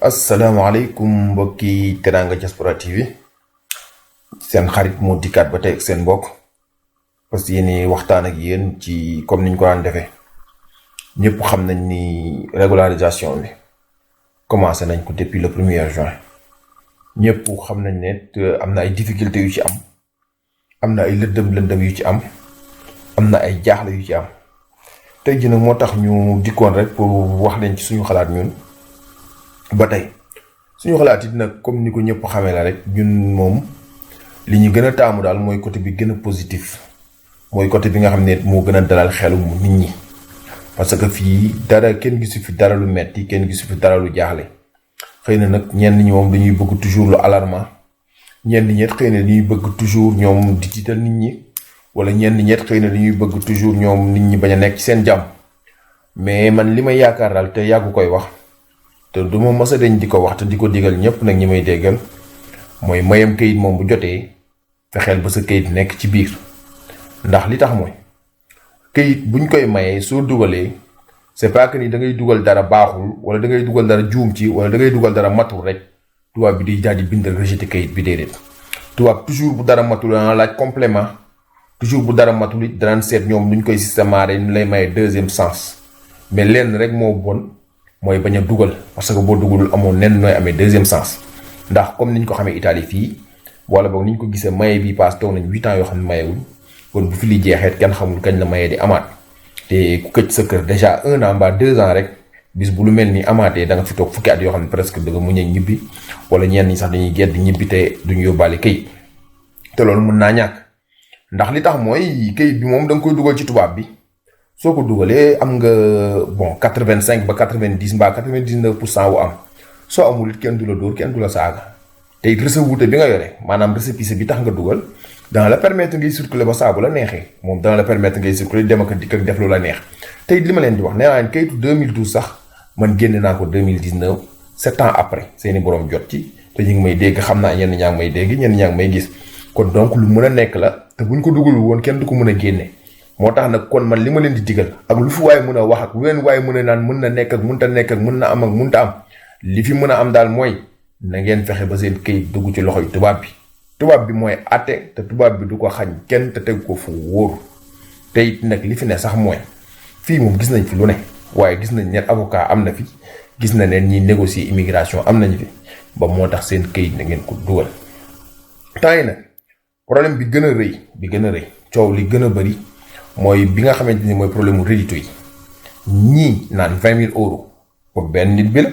asalaamaaleykum mbokki Teranga Diaspora TV seen xarit moo dikkaat ba tey ak seen mbokk parce que yéen waxtaan ak yéen ci comme niñ ko daan defee ñëpp xam nañ ni régularisation bi commencé nañ ko depuis le 1er juin ñëpp xam nañ ne am na ay difficultés yu ci am na ay lëndëm yu ci am na ay jaaxle yu ci am tey ji nag moo tax ñu dikkoon rek pour wax leen ci suñu xalaat ñun. ba tey suñu xalaat it nag comme ni ko ñëpp xamee la rek ñun moom li ñu gën a taamu daal mooy côté bi gën a positif mooy côté bi nga xam ne moo gën a dalal xelu nit ñi parce que fii dara kenn gisu fi dara lu metti kenn gisu fi dara lu jaaxle xëy na nag ñenn ñi moom dañuy bëgg toujours lu alarmant ñenn ñett xëy na dañuy bëgg toujours ñoom di tiital nit ñi wala ñenn ñett xëy na dañuy bëgg toujours ñoom nit ñi bañ a nekk ci seen jàmm mais man li may yaakaar daal te yàggu koy wax. te du ma mës a dañ di ko wax te di ko digal ñëpp nag ñi may déggal mooy mayam kayit moom bu jotee fexeel ba sa kayit nekk ci biir ndax li tax mooy kayit buñ koy mayee soo dugalee c'est pas que ni da ngay dugal dara baaxul wala da ngay dugal dara juum ci wala da ngay dugal dara matul rek tubaab bi di daal di bindal rejeté kayit bi déedéet tubaab toujours bu dara matul dana laaj complément toujours bu dara matul it danaan seet ñoom nuñ koy systémare ñu lay maye deuxième sens mais lenn rek moo bon. mooy bañ a dugal parce que boo dugalul amoon nen nooy amee deuxième sens ndax comme niñ ko xamee Italie fii wala boog niñ ko gisee maye bi paas toog nañ 8 ans yoo xam ne mayewuñ kon bu fi li jeexeet kenn xamul kañ la maye di amaat te ku këj sa kër déjà 1 an mbaa 2 ans rek bis bu lu mel ni amaatee da nga fi toog fukki at yoo xam ne presque dëgg mu ñëw ñibbi wala ñenn ñi sax dañuy gedd ñibbi te duñu yóbbaale këyit te loolu mën naa ñàkk ndax li tax mooy këyit bi moom da nga koy dugal ci tubaab bi. soo ko dugalee am nga bon 85 ba 90 mbaa 99% wu am soo amul it kenn du la dóor kenn du la saaga te it recevute bi nga yore maanaam récépissé bi tax nga dugal dana la permettre ngay circuler ba saabu la neexee moom dana la permettre ngay circuler dem ak dikk ak def lu la neex te it li ma leen di wax nee naa leen kayitu 2012 sax man génne naa ko 2019 7 ans après seeni borom jot ci te ñu ngi may dégg xam naa ñenn ñaa ngi may dégg ñenn ñaa ngi may gis kon donc lu mën a nekk la te buñ ko dugalul woon kenn du ko mën a génne. moo tax nag kon man li ma leen di digal ak lu fi waaye mën a wax ak lu leen waaye mën a naan mën na nekk ak mënta nekk ak mën na am ak mënta am li fi mën a am daal mooy na ngeen fexe ba seen këyit dugg ci loxoy tubaab bi mooy àtte te tubaab bi du ko xañ kenn te teg ko fu wóor te it nag li fi ne sax mooy fii moom gis nañ fi lu ne waaye gis nañ ne avocat am na fi gis na ne ñiy négocier immigration am nañu fi ba moo tax seen këyit na ngeen ko dugal temps yi nag problème bi gën a rëy coow li gën a bëri mooy bi nga xamante ni mooy problème mu rédito yi ñii naan 20 000 euros pour benn nit bi la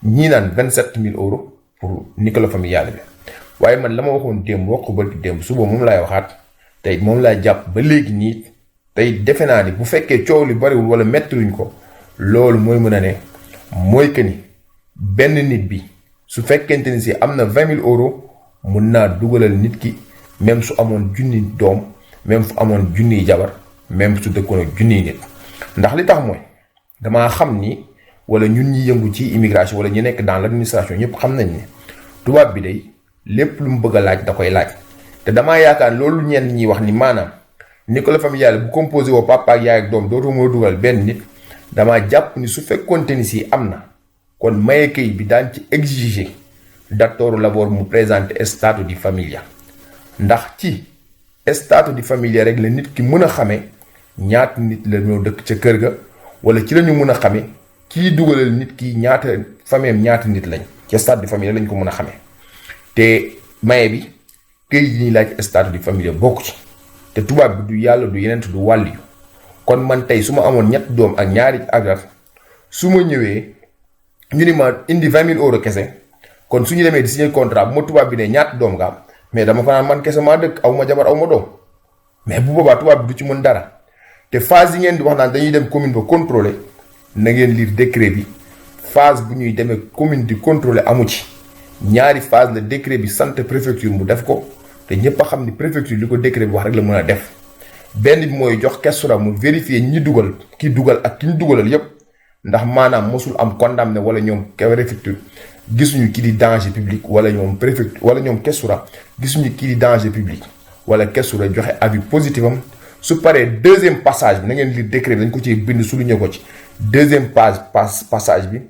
ñii naan 27 000 euros pour Nicolas familiale bi waaye man la ma waxoon démb wax ko barki démb suba moom laay waxaat tey moom laay jàpp ba léegi nii tey defe naa ni bu fekkee coow li bariwul wala mettiruñ ko loolu mooy mën a ne mooy que ni benn nit bi su fekkente ni si am na 20 000 euros mun naa dugalal nit ki même su amoon junni doom même su amoon junniy jabar. même su dëkkoon ak junniy nit ndax li tax mooy damaa xam ni wala ñun ñi yëngu ci immigration wala ñu nekk dans l'administration ñëpp xam nañ ni tubaab bi day lépp lu mu bëgg a laaj da koy laaj te damaa yaakaar loolu ñenn ñi wax ni maanaam Nicolas familiale bu composé woo papa ak yaay ak doom dootoo mën a dugal benn nit damaa jàpp ni su fekkoonte ni si am na kon maye kayit bi daan ci exiger datore lavoro mu présenter stato di famiglia ndax ci stato di famiglia rek la nit ki mën a xamee ñaata nit la ñoo dëkk ca kër ga wala ci la ñu mën a xamee kii dugalal nit ki ñaata famille am ñaata nit lañ ci stato di famiglia lañ ko mën a xamee te maye bi këyit yi ñuy laaj stato di famiglia bokk ci te tubaab bi du yàlla du yeneen du wàll yu kon man tey su ma amoon ñett doom ak ñaari agrat su ma ñëwee ñu ni ma indi 20 000 euros kese kon su ñu demee di signer contrat bu ma tubaab bi ne ñaata doom nga am mais dama fa naan man kese maa dëkk aw ma jabar aw ma doom mais bu boobaa tubaab bi du ci mën dara te phase yi ngeen di wax naan dañuy dem commune ba contrôler na ngeen lire décret bi phase bu ñuy demee commune di contrôler amu ci ñaari phase la décret bi sant préfecture mu def ko te ñëpp a xam ni préfecture li ko décret bi wax rek la mën a def benn bi mooy jox kestura mu vérifier ñi dugal ki dugal ak ki ñu dugalal yépp ndax maanaam mosul am condamné wala ñoom préfecture gisuñu kii di danger public wala ñoom préfecture wala ñoom kestura gisuñu kii di danger public wala kestura joxe avis positif am su paree deuxième passage bi na ngeen lire décret bi dañ ko ci bind souligner ko ci deuxième passage bi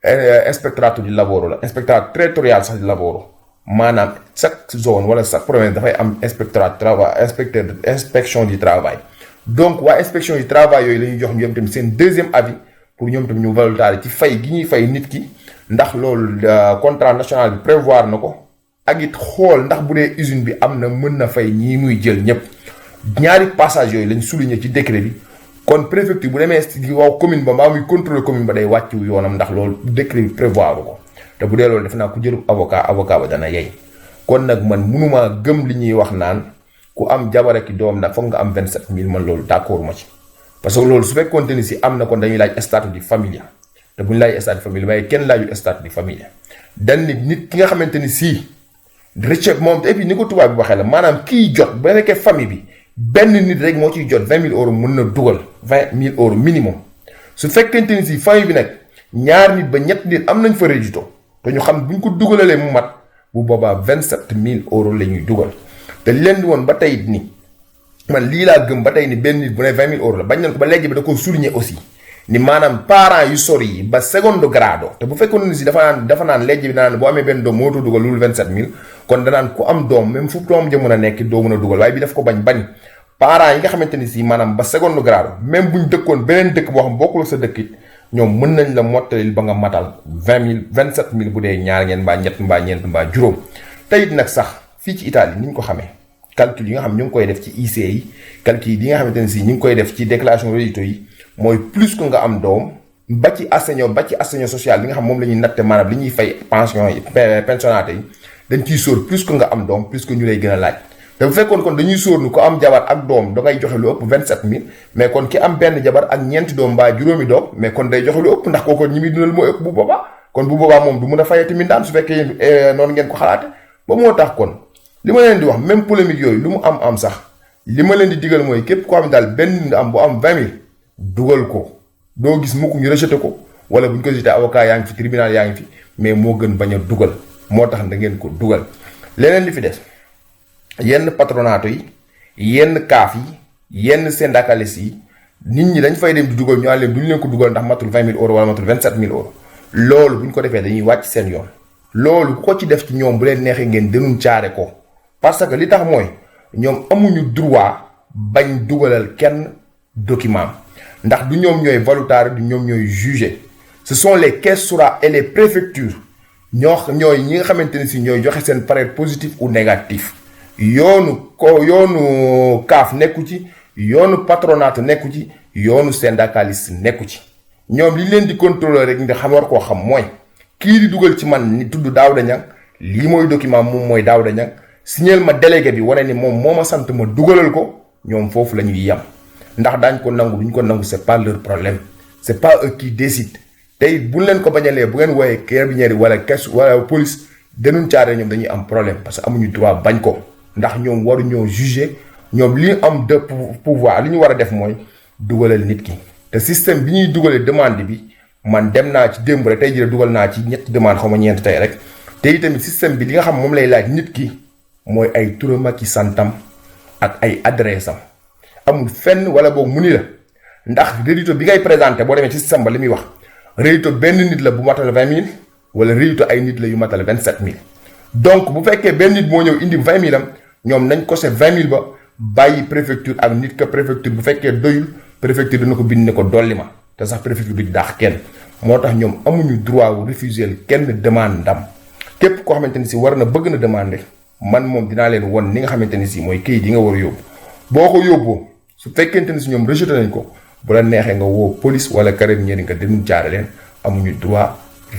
inspectorato di lavoro la inspectorato territorial sax di lavoro maanaam chaque zone wala chaque province dafay am inspectorat travail inspection du travail donc waa inspection du travail yooyu la ñuy jox ñoom tamit seen deuxième avis pour ñoom tamit ñu valorisé ci fay gi ñuy fay nit ki ndax loolu contrat national bi prévoir na ko ak it xool ndax bu dee usine bi am na mën na fay ñii muy jël ñëpp ñaari passage yooyu lañ souligné ci décret bi kon préfecture bu demee di wax commune ba mbaa muy contrôler commune ba day wàcc yoonam ndax loolu décret bi prévoir ko te bu dee loolu def naa ku jëlub avocat ba dana yey kon nag man mënumaa gëm li ñuy wax naan ku am jabar ak doom nag foog nga am 27000 man loolu d'accord ma ci parce que loolu su fekkoonte ni si am na kon dañuy laaj statut de famille te bu ñu laaj statut de famille waaye kenn laajul statut de famille dan nit ki nga xamante ni sii rëcc moom et puis ni ko tubaab bi waxee la maanaam kii jot ba nekkee famille bi benn nit rek moo ciy jot 20000 euros mën na dugal 20000 euros minimum su fekkente ni si famille bi nag ñaar nit ba ñett nit am nañ fa rédito te ñu xam bu ñu ko dugalalee mu mat bu boobaa 27000 euros la ñuy dugal te leen di woon ba tey ni man lii laa gëm ba tey ni benn nit bu ne 20000 euros la bañ nañ ko ba léegi bi da ko souligner aussi ni maanaam parents yu sori yi ba secondo grado te bu fekkoon ni si dafa naan léegi bi danaan boo amee benn doom moo dugal loolu 27000 kon danaan ku am doom même fu doom ja mën a nekk doo mën a dugal waaye bi daf ko bañ parents yi nga xamante ni si maanaam ba secondo grado même buñ dëkkoon beneen dëkk boo xam bokkul sa dëkk it ñoom mën nañ la mottalil ba nga matal 20000 27000 bu dee ñaar ngeen mbaa ñett mbaa ñeent mbaa juróom te it nag sax fii ci Italie ni ñu ko xamee calcul yi nga xam ñu ngi koy def ci IC yi calcul yi nga xamante ne si ñu ngi koy def ci déclaration rédito yi mooy plus que nga am doom ba ci assegno social bi nga xam moom la ñuy natte maanaam li ñuy fay pension yi pensionnat yi dañ ciy sóor plus que nga am doom plus que ñu lay gën a laaj te bu fekkoon kon dañuy sóor ni ko am jabar ak doom da ngay joxe lu ëpp 27000 mais kon ki am benn jabar ak ñeenti doom mbaa juróomi doom mais kon day joxe lu ëpp ndax kooku ñi muy dundal moo ëpp bu boobaa kon bu boobaa moom du mun a fayati mindaan su fekkee noonu ngeen ko xalaate ba moo tax kon li ma leen di wax même polémique yooyu lu mu am sax li ma leen di digal mooy képp koo xam ne daal benn nit am bu am 20000 dugal ko doo gis mukk ñu rejeté ko wala bu ñu ko rejeté avocat yaa ngi fi tribunal yaa ngi fi mais moo gën bañ a dugal moo tax da ngeen ko dugal leneen li fi des yenn patronato yi yenn kaaf yi yenn syndicalistes yi nit ñi dañ fay dem di dugal ñu ànd leen duñu leen ko dugal ndax matul 20000 euros wala matul 27000 euros loolu bu ñu ko defee dañuy wàcc seen yoon loolu ku ko ci def ci ñoom bu leen neexee ngeen dénoncer ko parce que li tax mooy ñoom amuñu droit bañ dugalal kenn document ndax du ñoom ñooy valutare du ñoom ñooy juger ce sont les questura et les préfectures ñooy ñi nga xamante ne si ñooy joxe seen pareil positif ou négatif yoonu kaaf nekku ci yoonu patronat nekku ci yoonu syndicaliste nekku ci ñoom li leen di contrôler rek nga xam war koo xam mooy kii di dugal ci man ni tudd Daouda Niang lii mooy document moom mooy Daouda Niang signal ma délégué bi wane ni moom moo ma sant ma dugalal ko ñoom foofu la ñuy yem ndax daañ ko nangu duñ ko nangu c'est pas leur problème c'est pas eux qui décident tey buñ leen ko bañalee bu ngeen wooyee carabinieri wala caisse wala police dénoncer ñoom dañuy am problème parce que amuñu droit bañ ko ndax ñoom waruñoo juger ñoom li am de pouvoir li ñu war a def mooy dugalal nit ki te système bi ñuy dugalee demande bi man dem naa ci démb rek tey jii dugal naa ci ñetti demande xaw ma ñeent tey rek te itamit système bi li nga xam moom lay laaj nit ki mooy ay turam ak santam ak ay adresse am amul fenn wala boog mu ni la ndax rédito bi ngay présenté boo demee ci système ba li muy wax rédito benn nit la bu matal 20000 wala rédito ay nit la yu matal 27000 donc bu fekkee benn nit moo ñëw indi 20000 am ñoom nañ ko se 20000 ba bàyyi préfecture ak nit ka préfecture bu fekkee doyul préfecture dina ko bind ne ko dolli ma te sax préfecture du daax kenn moo tax ñoom amuñu droit wu refuser kenn demande ndam képp koo xamante ni si war na bëgg na demander man moom dinaa leen won ni nga xamante ni si mooy këyit yi nga war a yóbbu boo ko yóbboo su fekkente ni si ñoom rejeté nañ ko bu la neexee nga woo police wala carabinieri nga dénoncer leen amuñu droit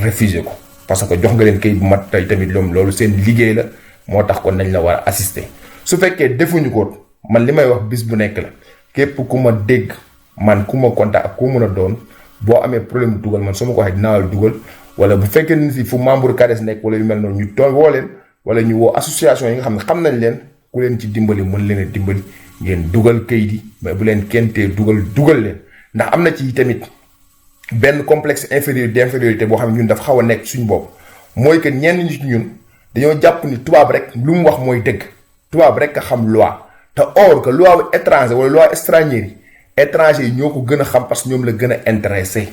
refuser ko parce que jox nga leen këyit bu mat tey tamit loolu seen liggéey la moo tax kon nañ la war a assister su fekkee defuñu ko man li may wax bis bu nekk la képp ku ma dégg man ku ma contact ak ku mën a doon boo amee problème bu dugal man su ma ko waxee dinaa la dugal wala bu fekkee ni si fu membre CADES nekk wala yu mel noonu ñu toog woo leen wala ñu woo association yi nga xam ne xam nañ leen ku leen ci dimbali mën leen a dimbali ngeen dugal kayit yi mais bu leen kentee dugal leen ndax am na ci tamit benn complexe d'infériorité boo xam ne ñun dafa xaw a nekk suñu bopp mooy que ñenn ñi ci ñun dañoo jàpp ni tubaab rek lu mu wax mooy dëgg tubaab rek a xam loi te or que loi étranger wala loi étrangère yi étranger yi ñoo ko gën a xam parce que ñoom la gën a intéressé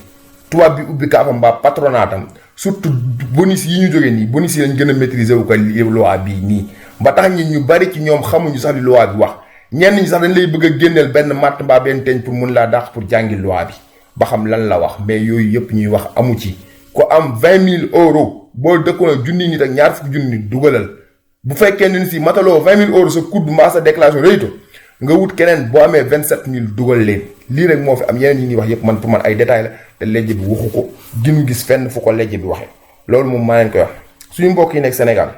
tubaab bi ubbi kaafam mbaa patronatam surtout bonus yi ñu jógee nii bonus yi lañ gën a maîtriser wu ko loi bii nii ba tax ñi ñu bari ci ñoom xamuñu sax li loi bi wax ñenn ñi sax dañ lay bëgg a génneel benn matt mbaa benn teñ pour mun laa dàq pour jàngi loi bi ba xam lan la wax mais yooyu yëpp ñuy wax amu ci ko am 20 000 euros boo dëkkoon ak junni nit ak ñaar fukki junni nit dugalal bu fekkee ne si mataloo 20 000 euros sa kudd mbaa sa déclaration réyto nga wut keneen boo amee 27 000 dugal leen lii rek moo fi am yeneen yi ñuy wax yëpp man pour man ay détails la te lejj bi waxu ko ginu gis fenn fu ko lejj bi waxee loolu moom maa leen koy wax suñu mbokk yi nekk Sénégal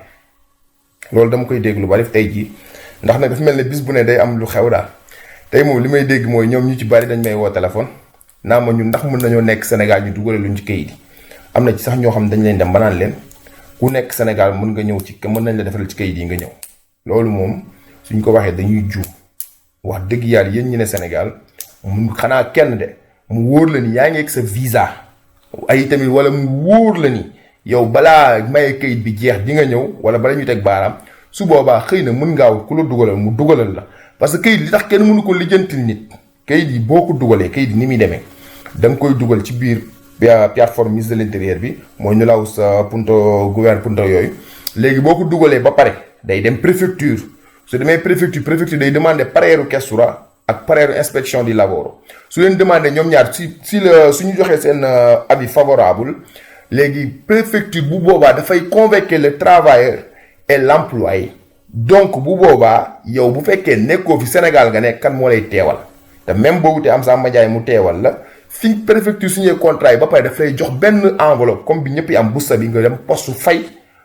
loolu dama koy dégg lu bari tey jii ndax nag dafa mel ne bis bu ne day am lu xew daal tey moom li may dégg mooy ñoom ñu ci bari dañ may woo téléphone naa ma ñun ndax mën nañoo nekk Sénégal ñu dugale luñ ci kayit yi am na ci sax ñoo xam ne dañ leen dem ba naan leen ku nekk Sénégal mën nga ñëw ci mën nañ la defal ci kayit yi nga ñëw loolu moom suñ ko waxee dañuy juum wax dëgg yàlla yéen ñi ne Sénégal mun xanaa kenn de mu wóor la ni yaa ngi ak sa visa ay tamit wala mu wóor la ni yow balaa maye kayit bi jeex di nga ñëw wala bala ñu teg baaraam su boobaa xëy na mën ngaa ku la dugalal mu dugalal la parce que kayit li tax kenn mënu ko lijjantil nit kayit yi boo ko dugalee kayit yi ni muy demee da nga koy dugal ci biir plateforme ministre de l'intérieur bi mooy ñu law sa punto gouverne punto yooyu léegi boo ko dugalee ba pare day dem préfecture su demee préfecture day demander pareeru questura ak pareeru inspection du lavoro su leen demandé ñoom ñaar suñu joxee seen avis favorable léegi préfecture bu boobaa dafay convoquer le travailleur et l'employé donc bu boobaa yow bu fekkee nekkoo fi Sénégal nga nekk kan moo lay teewal te même boobu te am Samba Ndiaye mu teewal la fi préfecture signé contrat yi ba pare daf lay jox benn enveloppe comme bi ñëpp yi am busta bi nga dem poste fay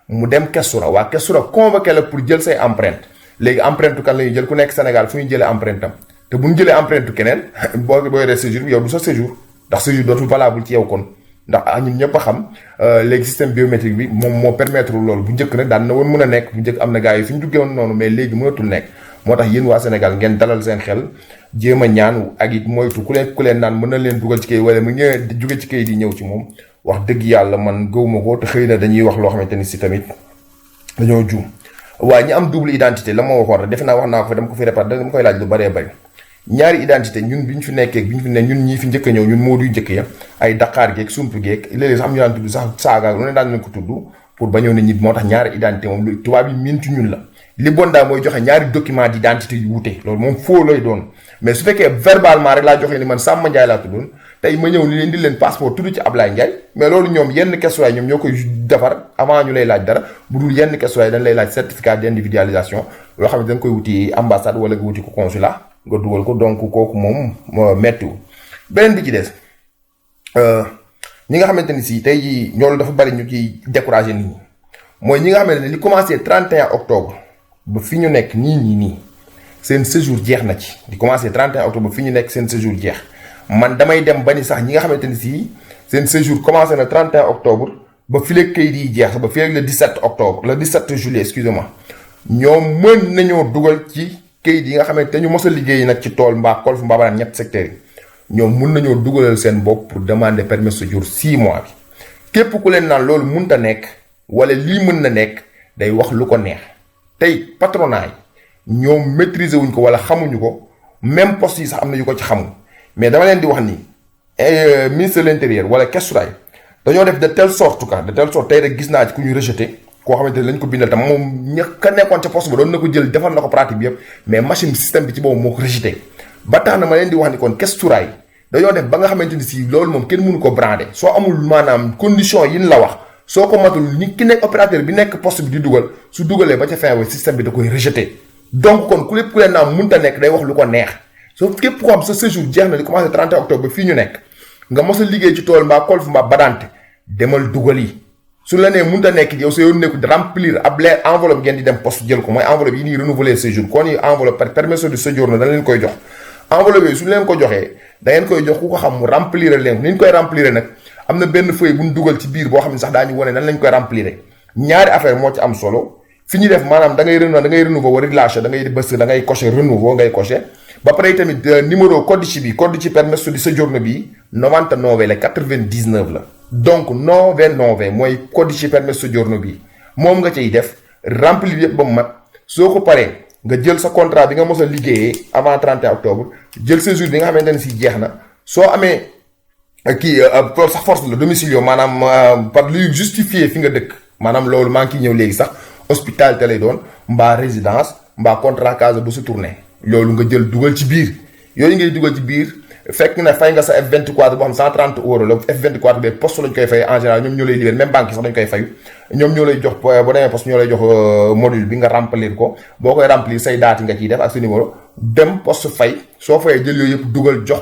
mu dem Kesura waa Kesura convoqué la pour jël say empreinte léegi empreinte kan la ñuy jël ku nekk Sénégal fu ñu jëlee empreinte am te bu ñu jëlee empreinte keneen boo yoree séjour bi yow du sa séjour ndax séjour dootul valable ci yow kon ndax ñun ñëpp a xam léegi système biométrique bi moom moo permettre loolu bu njëkk nag daan na woon mën a nekk bu njëkk am na gars yi fi ñu duggee woon noonu mais léegi mënatul nekk moo tax yéen waa Sénégal ngeen dalal seen xel jéem a ñaan ak it moytu ku leen naan mën na leen dugal ci kayit wala mu ñëwee jóge ci kayit yi ñëw ci moom wax dëgg yàlla man gëwuma ko te xëy na dañuy wax loo xamante ni si tamit dañoo juum waaye ñi am double identité la ma waxoon rek defe naa wax naa ko fa dama ko fi répété dama koy laaj lu bëree bëri ñaari identité ñun bi ñu fi nekkee bi ñu fi ne ñun ñii fi njëkk a ñëw ñun moo duy njëkk ya ay Dakar geeg sump geeg léeg-léeg sax am ñu daan tudd sax saaga lu ne daan leen ko tudd pour ba ñëw ne ñit moo tax ñaari identité moom lu tubaab yi miin ci ñun la li bon daal mooy joxe ñaari document d'identité yu wute loolu moom faux lay doon mais su fekkee verbalement rek laa joxe ni man Samba Ndiaye laa tuddoon tey ma ñëw ni leen di leen passeport tudd ci Ablaye Ndiaye mais loolu ñoom yenn questions ñoom ñoo koy defar avant ñu lay laaj dara bu dul yenn questions dañ lay laaj certificat d'individualisation yoo xam ne da nga koy wuti ambassade wala nga wuti ko consulat nga dugal ko donc kooku moom mettiwul beneen bi ci des ñi nga xamante ni si tey jii ñoolu dafa bari ñu ciy décourager nit ñi mooy ñi nga xamante ne li commencé 31 octobre ba fi ñu nekk nii seen séjour jeex na ci di commencé 31 octobre ba fi ñu nekk seen séjour jeex man damay dem ba ni sax ñi nga xamante ni si seen séjour commencé na 31 octobre ba fileeg kayit yi jeex ba fileeg le 17 octobre le 17 juillet excusez-moi ñoom mën nañoo dugal ci kayit yi nga xamante te ñu mos a liggéey nag ci tool mbaa golf mbaa banaan ñett secteurs yi ñoom mun nañoo dugalal seen bopp pour demander permis de séjour 6 mois bi képp ku leen naan loolu mënta nekk wala lii mën na nekk day wax lu ko neex tey patronat yi ñoom maîtriser wuñ ko wala xamuñu ko même poste yi sax am na yu ko ci xamul mais dama leen di wax ni ministre de l'intérieur wala Kesuraay dañoo def de telle sorte tey rek gis naa ci ku ñu rejeté koo xamante ne lañ ko bindal tam moom ña nekkoon ca poste ba doon na ko jël defal na ko pratique bi yëpp mais machine système bi ci boobu moo ko rejeté ba tax na ma leen di wax ni kon Kesuraay dañoo def ba nga xamante ni si loolu moom kenn mënu ko brander soo amul maanaam condition yi ñu la wax soo ko matul ni ki nekk opérateur bi nekk poste bi di dugal su dugalee ba ca fin wa système bi da koy rejeté donc kon ku lépp ku leen naa mënta nekk day wax lu ko neex soo képp ko xam sa séjour jeex na di commencé 31 octobre ba fii ñu nekk nga mos a liggéey ci tool mbaa golf mbaa badante demal dugal yi su la nee mënta nekk yow sa yoon nekku remplir ab leer enveloppe ngeen di dem poste jël ko mooy enveloppe yi ñuy renouveler séjour kon yi enveloppe par permission de séjour na dañ leen koy jox enveloppe yooyu su leen ko joxee da ngeen koy jox ku ko xam mu remplir leen ni ñu koy remplir nag am na benn feuille bu ñu dugal ci biir boo xam ne sax daañu wane nan lañ koy remplir ñaari affaire moo ci am solo fi ñu def maanaam da ngay renouveau wala relâché da ngay bës da ngay coché renouveau ngay coché ba pare tamit numéro codice bi codice permesso di soggiorno bi 99 la 99 la donc 99 mooy codice permesso soggiorno bi moom nga cay def remplir yëpp ba mu mat soo ko paree nga jël sa contrat bi nga mos a liggéeyee avant 31 octobre jël séjour bi nga xamante ne si jeex na soo amee kii sax force la domicile maanaam par luy justifier fi nga dëkk maanaam loolu maa ngi ciy ñëw léegi sax hospitalité lay doon mbaa résidence mbaa contrat case bu su tourné loolu nga jël dugal ci biir yooyu ngay dugal ci biir fekk na fay nga sa F24 boo xam 130 euros la F24 bi poste lañ koy fay en général ñoom ñoo lay libéré même banque yi sax dañ koy fayu ñoom ñoo lay jox boo demee poste ñoo lay jox module bi nga remplir ko boo koy remplir say daati nga ciy def ak sa numéro dem poste fay soo fayee jël yooyu yëpp dugal jox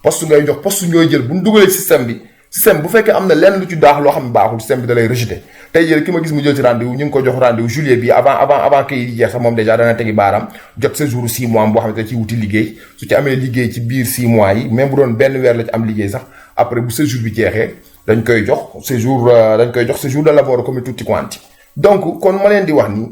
poste ngay jox poste ñooy jël bu ñu dugalee système bu fekkee am na lenn lu ci daax loo xam ne baaxul système bi da lay rejeté tey jël ki ma gis mu jël ci rendez-vous ñu ngi ko jox rendez-vous juillet bi avant kay yi jeex sax moom déjà dana tegi baaraam jot séjour 6 mois boo xam ne ci wuti liggéey su ci amee liggéey ci biir 6 mois yi même bu doon benn weer la ci am liggéey sax après bu séjour bi jeexee dañ koy jox séjour de lavoro comme tutti quanti donc kon ma leen di wax ni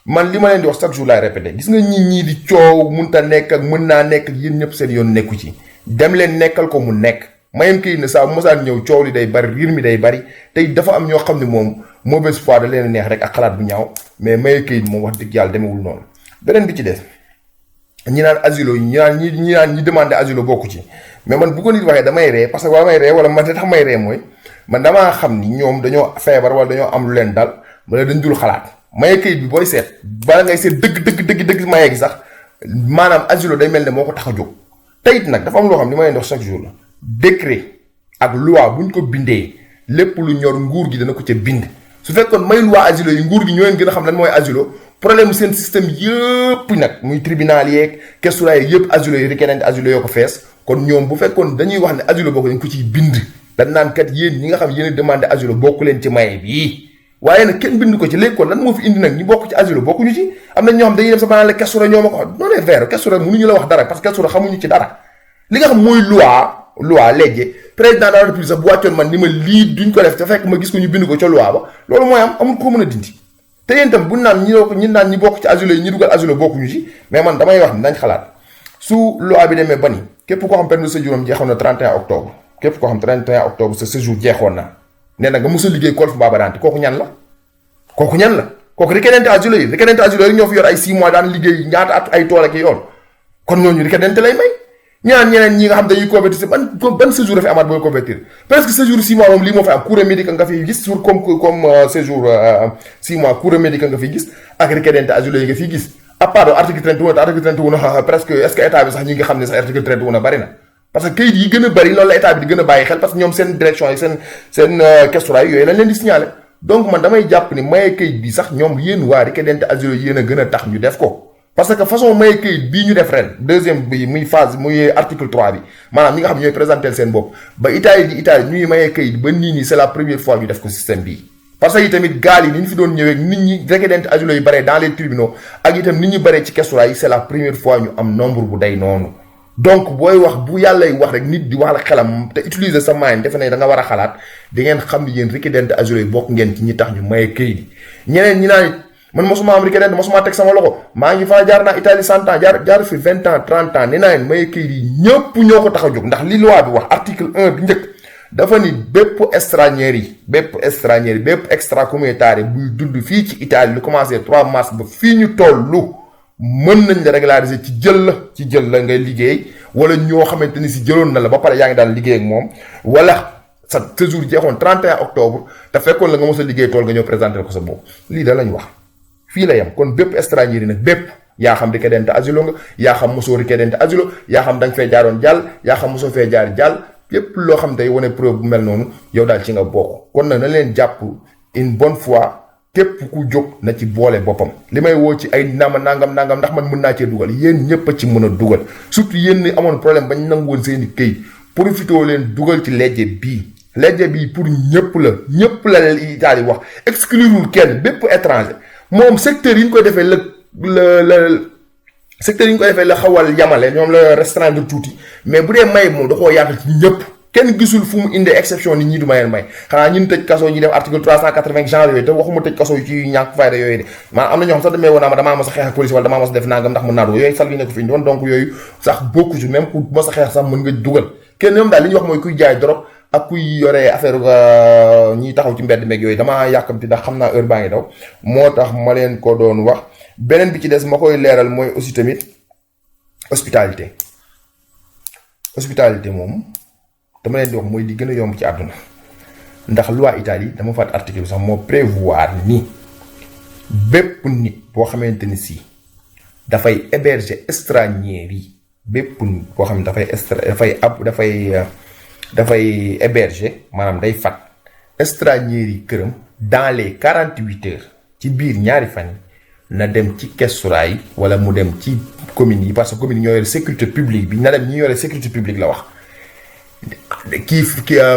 man li ma leen di wax chaque jour laay répété gis nga ñii di coow munta nekk ak mën naa nekk ak yéen ñëpp seen yoon nekku ci dem leen nekkal ko mu nekk mayam kayit ne saa mosaan ñëw coow li day bari riir mi day bari tey dafa am ñoo xam ne moom mauvaise foi da leen neex rek ak xalaat bu ñaaw mais maye kayit moom wax dëgg yàlla demewul noonu beneen bi ci des ñi naan asilo ñi naan ñi demandé asilo bokku ci mais man bu ko nit waxee damay ree parce que wala may ree wala man tax may ree mooy man damaa xam ni ñoom dañoo feebar wala dañoo am lu leen dal wala dañ dul xalaat maye kayit bi booy seet bala ngay seet dëgg maye gi sax maanaam asilo day mel ne moo ko tax a jóg teyit nag dafa am loo xam ni ma leen dox chaque jour la décret ak loi buñ ko bindee lépp lu ñor nguur gi dana ko ca bind su fekkoon may loi asilo yi nguur gi ñoo leen gën a xam lan mooy asilo problème seen système yëpp nag muy tribunal yeeg questura yeeg yëpp asilo yi requérante asilo yoo ko fees kon ñoom bu fekkoon dañuy wax ne asilo bokk dañ ko ciy bind dañ naan kat yéen ñi nga xam yéen a demandé asilo bokku leen ci maye bii waaye nag kenn bind ko ci léegi kon lan moo fi indi nag ñu bokk ci asilo bokkuñu ci am na ñoo xam dañuy dem sa banaan la questura ñoo ma ko wax non les vers questura mënuñu la wax dara parce que questura xamuñu ci dara li nga xam mooy loi léegi président de la république sax bu wàccoon man ni ma lii duñ ko def te fekk ma gis ko ñu bind ko ca loi ba loolu mooy am amul ko mën a dindi te yéen itam bu naan ñi bokk ci asilo yi ñi dugal asilo bokkuñu ci mais man damay wax ni nañ xalaat su loi bi demee ba ni képp koo xam permis de séjour am jeexoon na 31 octobre képp koo xam 31 octobre sa séjour jeexoon na nee na nga mos a liggéey Golf Babadanti kooku ñan la kooku requérante asilo yi ñoo fi yor ay 6 mois daan liggéey ñaata at ay tool ak yoon kon ñooñu requérante lay may ñeneen ñi nga xam dañuy convertir ban séjour dafa amaat booy convertir presque séjour 6 mois moom lii moo fi am courrier médical nga fiy gis sur comme séjour 6 mois courrier médical nga fiy gis ak requérante asilo yi nga fiy gis à part article 31 presque est-ce que état bi sax ñi nga xam ne sax article 31 bari na parce que kayit yi gën a bari loolu la état bi di gën a bàyyi xel parce que ñoom seen direction yi seen questura yooyu lañ leen di signaler donc man damay jàpp ni maye kayit bi sax ñoom yéen waa requérante asilo yéen a gën a tax ñu def ko parce que façon maye kayit bii ñu def ren deuxième bi muy phase muy article 3 bi maanaam ñi nga xam ñooy présenter seen bopp ba Italie ñuy maye kayit ba nii nii c'est la première fois ñu def ko système bii parce que itamit gaal yi ni ñu fi doon ñëwee nit ñi requérante asilo yi bare dans les tribunaux ak itam nit ñi bare ci questura yi c'est la première fois ñu am nombre bu day noonu donc booy wax bu yàllay wax rek nit di wax la xelam te utiliser sa moyen defe ne da nga war a xalaat di ngeen xam ni yéen requérante asilo yi bokk ngeen ci ñi tax ñu maye kayit yi ñeneen ñi naan man mosuma am requérante mosuma teg sama loxo maa ngi fa jaar naa Italie 100 ans jaar fi 20 ans 30 ans nee naa leen maye kayit yi ñëpp ñoo ko tax a jóg ndax li loi bi wax article 1 bi njëkk dafa ni bépp extracommunautaire buy dund fii ci Italie lu commencé 3 mars ba fii ñu tollu mën nañ la régulariser ci jël la ngay liggéey wala ñoo xamante ni si jëloon na la ba pare yaa ngi daan liggéey ak moom wala sa séjour jeexoon 31 octobre te fekkoon la nga mos a liggéey tool nga ñëw présenter ko sa bopp lii da lañ wax fii la yem kon bépp étranger yi nag bépp yaa xam requérante asilo nga yaa xam mosoo requérante asilo yaa xam da nga fee jaaroon jàll yaa xam mosoo fee jaar jàll yépp loo xam tey wane preuve bu mel noonu yow daal ci nga bokk kon nag na leen jàpp une bonne fois képp ku jóg na ci boole boppam li may woo ci ay nangam ndax man mën naa cee dugal yéen ñëpp a ci mën a dugal surtout yéen ni amoon problème bañ nangu woon seen i këyit profitoo leen dugal ci legge bii pour ñëpp la Italie wax exclurul kenn bépp étranger moom secteur yi ñu koy defee secteur yi ñu koy defee la xawal yamale ñoom la restreindre tuuti mais bu dee may moom da koo yaatal ci ñëpp kenn gisul fu mu indee exception ni ñii du mayeen may xanaa ñun tëj kaso ñi def article 380 genre yooyu te waxuma tëj kaso yu ci ñàkk fayda yooyu de maanaam am na ñoo xam sax damay woon damaa mas a xeex ak police wala damaa mas a def nangam ndax mën naa dugal yooyu sal yi ne ko fi indi woon donc yooyu sax bokku ci même ku mas a xeex sax mën nga dugal kenn ñoom daal li ñuy wax mooy kuy jaay drogue ak kuy yore affaire ñiy taxaw ci mbedd meeg yooyu damaa yàkkamti ndax xam naa heure baa ngi daw moo tax ma leen ko doon wax beneen bi ci des ma koy leeral mooy aussi tamit hospitalité moom dama leen di wax mooy li gën a yomb ci àdduna ndax loi Italie dama faat article bi sax moo prévoir ni bépp nit boo xamante ni si dafay héberger stranieri yi bépp nit boo xam ne dafay héberger maanaam day fat stranieri yi këram dans les 48 heures ci biir ñaari fan yi na dem ci questura yi wala mu dem ci communes yi parce que communes yi ñoo yore sécurité publique bi na dem ñi yore sécurité publique la wax kii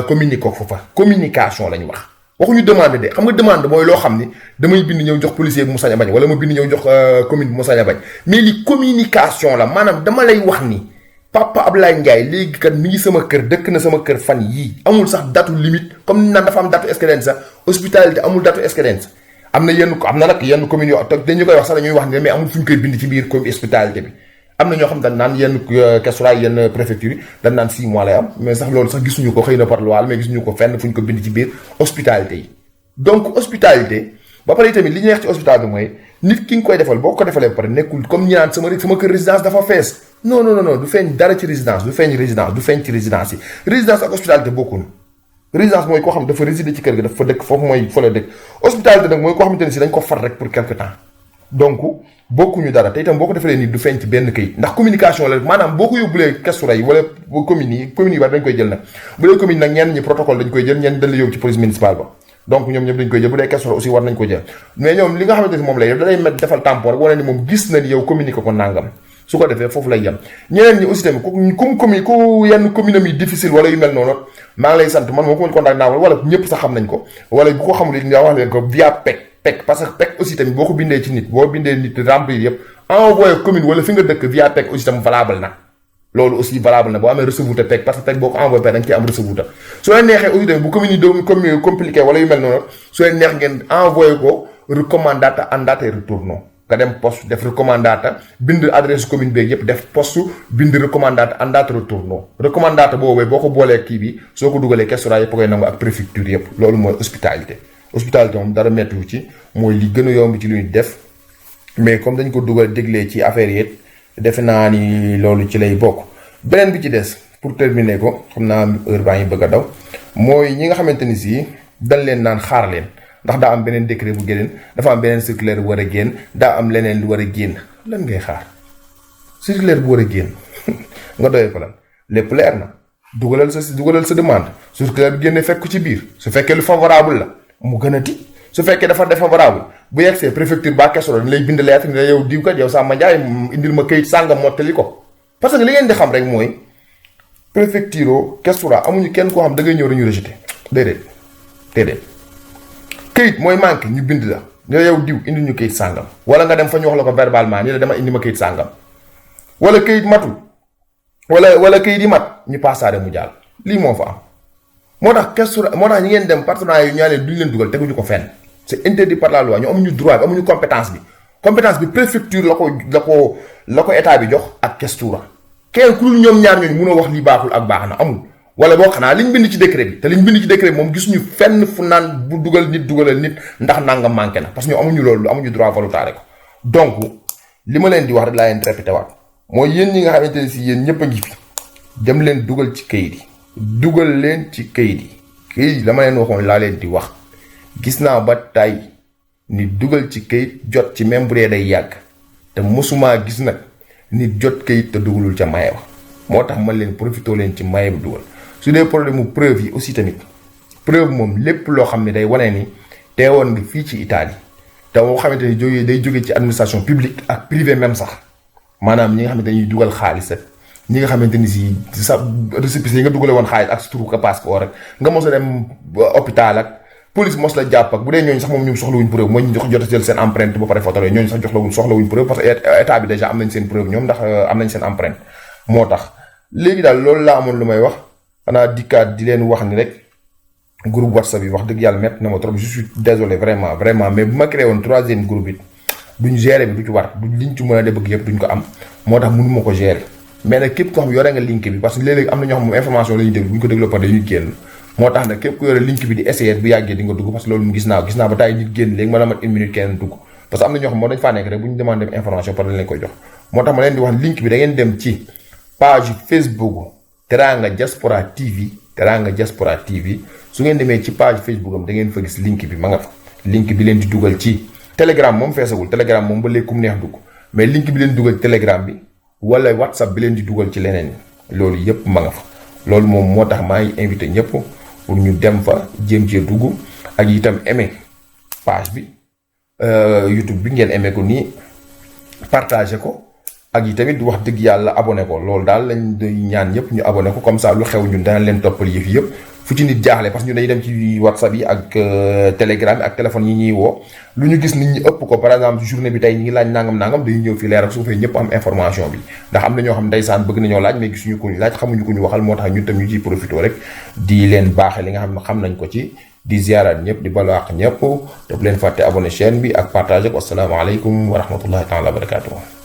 communiqué ko fa communication lañ wax waxuñu demande de xam nga demande mooy loo xam ni damay bind ñëw jox policier bi mu sañ a bañ wala ma bind ñëw jox commune bi mu sañ a bañ mais li communication la maanaam dama lay wax ni Papa Ablaye Ndiaye léegi kat mi ngi sama kër dëkk na sama kër fan yii amul sax datu limite comme ni naan dafa am datu escadence hospitalité amul datu escadence am na nag yenn communes yoo dañu koy wax sax dañuy wax ne mais amul fu ñu koy bind ci biir commune hospitalité bi am na ñoo xam dañ naan yenn questura yenn préfecture yi dañ naan 6 mois lay am mais sax loolu sax gisuñu ko xëy na par loi mais gisuñu ko fenn fu ñu ko bind ci biir hospitalité yi donc hospitalité ba pare tamit li ñu neex ci hospitalité mooy nit ki nga koy defal boo ko defalee ba pare nekkul comme ñi naan sama kër résidence dafa fees non du feeñ dara ci résidence du feeñ ci résidence yi résidence ak hospitalité bokkul résidence mooy koo xam dafa résider ci kër ga dafa dëkk foofu mooy fa la dëkk hospitalité nag mooy koo xamante ne si dañ ko far rek pour quelque temps donc bokkuñu dara te itam boo ko defalee nit du feeñ ci benn këyit ndax communication la maanaam boo ko yóbbulee kestura yi wala communes yi bari dañ koy jël nag bu dee commune nag ñenn ñi protocole dañ koy jël ñenn dañ la yóbbu ci police municipale ba donc ñoom ñëpp dañ koy jël bu dee kestura aussi war nañ ko jël mais ñoom li nga xamante ni moom lay def da lay met defal tampon rek wane ni moom gis na ni yow communiqué ko nangam su ko defee foofu lay yem ñeneen ñi aussi tamit ku yenn commune am yi difficile wala yu mel noonu maa ngi lay sant man moo ko mën contact naa wala ñëpp sax xam nañ ko wala bu ko xamul it nga wax leen ko via PEC parce que PEC aussi tamit boo ko bindee ci nit boo bindee nit remplir yëpp envoyé commune wala fi nga dëkk via PEC aussi tamit valable na loolu aussi valable na boo amee recevute PEC parce que PEC boo ko envoyé PEC da nga ciy am recevute soo leen neexee aussi tamit bu commune yi doom compliqué wala yu mel noonu soo leen neex ngeen envoyé ko recommandata andate retourno nga dem poste def recommandata bind adresse commune beeg yëpp def poste bind recommandata andate retourno recommandata boobee boo ko boolee kii bi soo ko dugalee questura yëpp koy nangu ak préfecture yëpp loolu mooy hospitalité moom dara mettiwu ci mooy li gën a yomb ci lu ñu def mais comme dañ ko dugal déglee ci affaire yi defe naa ni loolu ci lay bokk beneen bi ci des pour terminer ko xam naa heure baa ngi bëgg a daw mooy ñi nga xamante ni si dañ leen naan xaar leen ndax daa am beneen décret bu génn dafa am beneen circulaire bu war a génn daa am leneen lu war a génn lan ngay xaar circulaire bu war a génn nga doyee ko lan lépp leer na dugalal sa demande circulaire bi génne fekk ko ci biir su fekkee lu favorable la mu gën a ti su fekkee dafa défavorable bu yegsee préfecture ba kesoro dañ lay bind lettre ni la yow diw kat yow Samba Ndiaye indil ma këyit sàngam mottali ko parce que li ngeen di xam rek mooy préfecture kesura amuñu kenn koo xam da ngay ñëw dañu rejeté déedéet këyit mooy manqué ñu bind la ne yow diw indi ñu këyit sàngam wala nga dem fa ñu wax la ko verbalement ni la dama indi ma këyit sàngam wala këyit matul wala këyit yi mat ñu passaare mu jàll lii moo fa am moo tax kesura moo tax ñi ngeen dem partenariat yu ñaa duñ leen dugal teguñu ko fenn c'est interdit par la loi ñu amuñu droit bi amuñu compétence bi préfecture la ko état bi jox ak questura kenn ku dul ñoom ñaar ñooñu mun a wax lii baaxul ak baax na amul wala boo xanaa liñ bind ci décret bi te liñ bind ci décret bi moom gisuñu fenn fu naan bu dugalal nit ndax nangam manqué na parce que ñu amuñu loolu amuñu droit valutare ko donc li ma leen di wax rek laa leen répété waat mooy yéen ñi nga xamante ne si yéen ñëpp a ngi fi dem leen dugal ci kayit yi dugal leen ci kayit yi la ma leen waxoon laa leen di wax gis naa ba tey ni dugal ci kayit jot ci même bu dee day yàgg te mosumaa gis nag nit jot kayit te dugalul ca maye ba moo tax man leen profité leen ci maye bi dugal su dee problème mu preuve yi aussi tamit preuve moom lépp loo xam ne day wane ni teewoon nga fii ci Italie te moo xamante ni day jóge ci administration publique ak privé même sax maanaam ñi nga xamante dañuy dugal xaalis rek ñi nga xamante ni si sa récépissé yi nga dugale woon xaalis ak sa turu passeport rek nga mos a dem hôpital ak police mos la jàpp ak bu dee ñooñu sax moom ñoom soxlawuñ preuve mooy ñu jox jot a jël seen empreinte ba pare photo ñooñu sax soxlawuñ preuve parce que état bi déjà am nañ seen preuve ñoom ndax am nañ seen empreinte moo tax léegi daal loolu laa amoon lu may wax xanaa dikkaat di leen wax ni rek groupe WhatsApp yi wax dëgg yàlla métti na ma trop je suis désolé vraiment mais bu ma créé woon 3e groupe it duñ gérer bi du ci war duñ liñ ci mën a de bëgg yëpp duñ ko am moo tax mënu ma ko gérer mais nag képp koo xam yore nga link bi parce que léeg-léeg am na ñoo xam moom information la ñuy déglu bu ñu ko dégloo par dañuy génn moo tax nag képp ku yore link bi di essayer bu yàggee di nga dugg parce que loolu mu gis naa ba tàyyi nit génn léegi ma la mat 1 minute kenn dugg parce que am na ñoo xam moo dañ faa nekk rek bu ñu demandé information par dañ leen koy jox moo tax ma leen di wax link bi da ngeen dem ci page Facebook Teranga Diaspora TV Teranga Diaspora TV su ngeen demee ci page Facebook am da ngeen fa gis link bi ma nga fa link bi leen di dugal ci Telegram moom feesagul Telegram moom ba léegi kum neex dugg mais link bi leen dugal Telegram bi wala WhatsApp bi leen di dugal ci leneen loolu yëpp ma nga fa loolu moom moo tax maa ngi invité ñëpp pour ñu dem fa jéem cee dugg ak itam aimé page bi YouTube bi ngeen aimé ko nii partagé ko ak yi tamit wax dëgg yàlla abonné ko loolu daal lañ doy ñaan ñëpp ñu abonné ko comme ça lu xew ñun dana leen toppal yëf yëpp fu ci nit jaaxle parce que ñun dañuy dem ci WhatsApp yi ak Telegram yi ak téléphone yi ñuy woo lu ñu gis nit ñi ëpp ko par exemple journée bi tey ñi ngi laaj nangam dañuy ñëw fi leer ak su fee ñëpp am information bi ndax am na ñoo xam ndeysaan bëgg nañoo laaj mais gisuñu ko ñu laaj xamuñu ko ñu waxal moo tax ñun tam ñu ciy profité rek di leen baaxe li nga xam ne xam nañ ko ci di ziaraat ñëpp di balu àq ñëpp te bu leen fàtte abonné chaîne bi ak partagé ko asalaamaaleykum wa rahmatullahi taala wa barakatuh